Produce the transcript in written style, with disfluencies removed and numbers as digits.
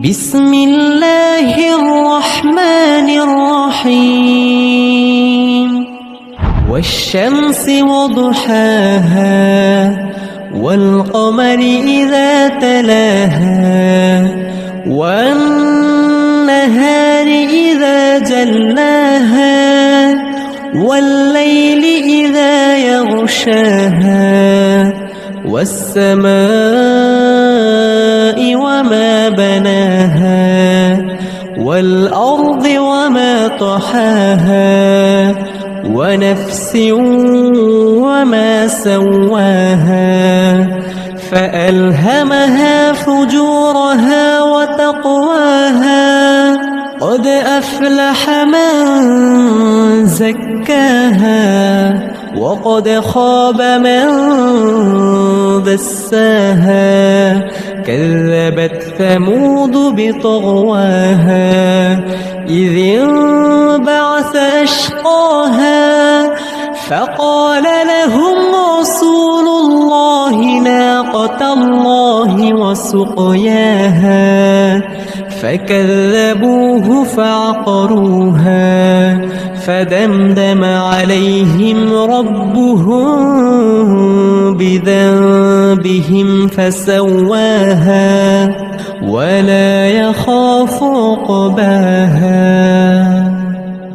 بسم الله الرحمن الرحيم والشمس وضحاها والقمر إذا تلاها والنهار إذا جلاها والليل إذا يغشاها والسماء وما بناها والأرض وما طحاها ونفس وما سواها فألهمها فجورها وتقواها قد أفلح من زكاها وقد خاب من دساها كذبت ثمود بطغواها إذ انبعث أشقاها فقال لهم رسول الله ناقة الله وسقياها فكذبوه فعقروها فدمدم عليهم ربهم بذنبهم فسواها ولا يخاف عقباها.